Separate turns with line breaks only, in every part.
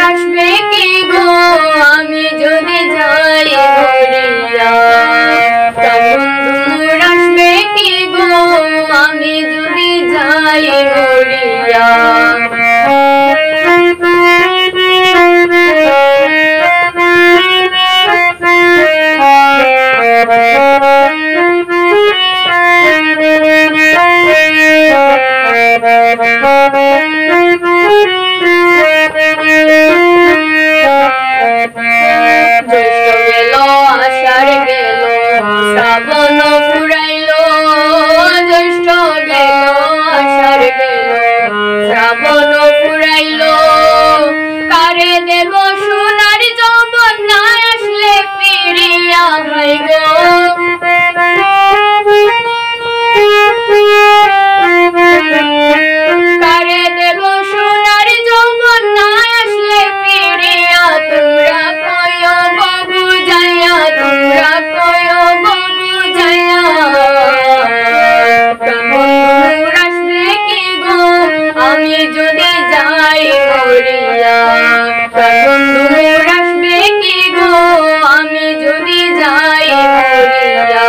আসবে কি গো আমি যদি যাই মরিয়া বন্ধু আসবে কি গো আমি যদি যাই মরিয়া শ্রাবণ ফুরাইল জ্যৈষ্ঠ গেল আষাঢ় গেল শ্রাবণ ফুরাইল কারে দেব সোনার যৌবন না আসলে ফিরিয়া হয় গো কারে দেব সোনার যৌবন না আসলে ফিরিয়া তোমরা কয় গো বুঝাইয়া তোমরা কয় গো বুঝাইয়া আসবে কি গো আমি যদি যাই মরিয়া বন্ধু আসবে কি গো আমি যদি যাই মরিয়া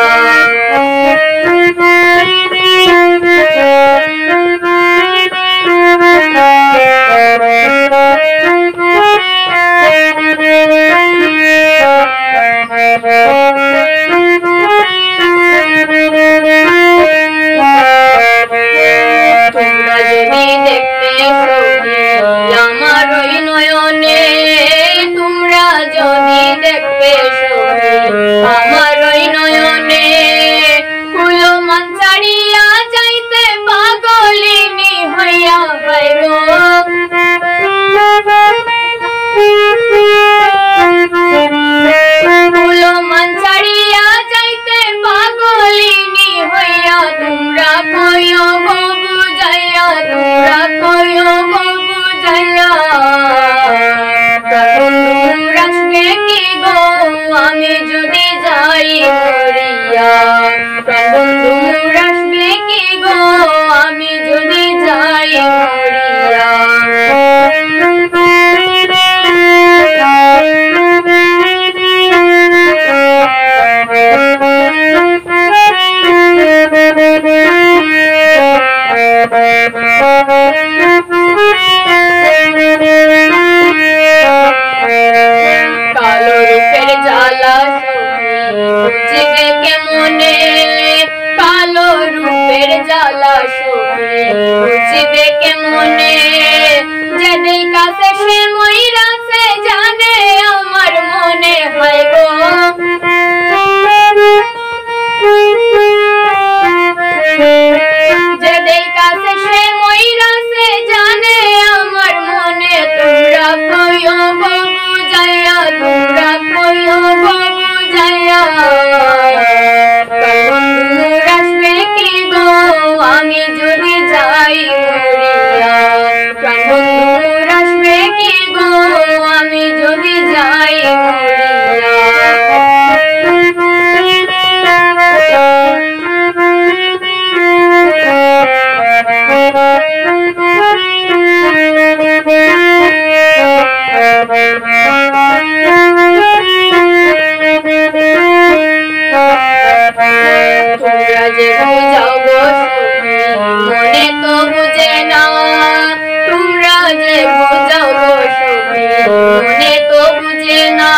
তোমরা যদি দেখতে আমার ওই নয়নে তোমরা যদি দেখতে আমার ওই নয়নে কুলো মান ছাড়িয়া যাইতে পাগলিনী হইয়া হয় গো কুলো মান ছাড়িয়া যাইতে পাগলিনী হইয়া তোমরা কয় গো বুঝাইয়া তোমরা কয় গো বুঝাইয়া বন্ধু আসবে কি গো আমি যদি যাই মরিয়া বন্ধু আসবে কি গো আমি যদি যাই মরিয়া কালো রূপের জ্বালা বুঝিবে কেমনে কালো রূপের জ্বালা বুঝিবে কেমনে যেদিন কাছে সে মইরাছে জানে আমার মনে হয় গো যেদিন কাছে সে মইরাছে জানে আমার মনে তোমরা কয় গো বুঝাইয়া তোমরা কয় গো বুঝাইয়া বন্ধু আসবে কি গো আমি যদি যাই মরিয়া বন্ধু আসবে কি গো আমি যদি যাই মরিয়া তোমরা যে বুঝাও গো মনে তো বুঝে না তোমরা যে বুঝাও গো মনে তো বুঝে না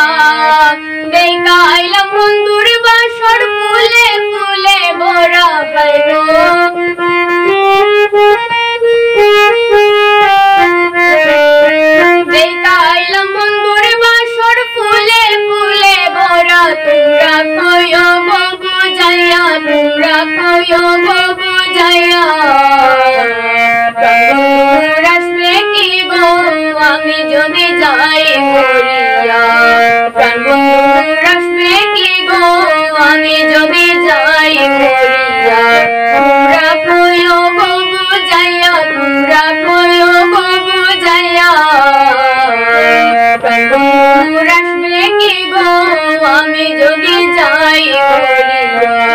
দেখা আইলাম বন্ধুর বাসর ফুলে ফুলে ভরা হয় গো দেখা আইলাম বন্ধুর বাসর ফুলে ফুলে ভরা তোমরা কয় গো বুঝাইয়া তোমরা কয় গো বুঝাইয়া আসবে কি গো আমি যদি যাই মরিয়া আসবে কি গো আমি যদি যাই মরিয়া তোমরা কয় গো বুঝাইয়া তোমরা কয় গো বুঝাইয়া আসবে কি গো আমি যদি যাই মরিয়া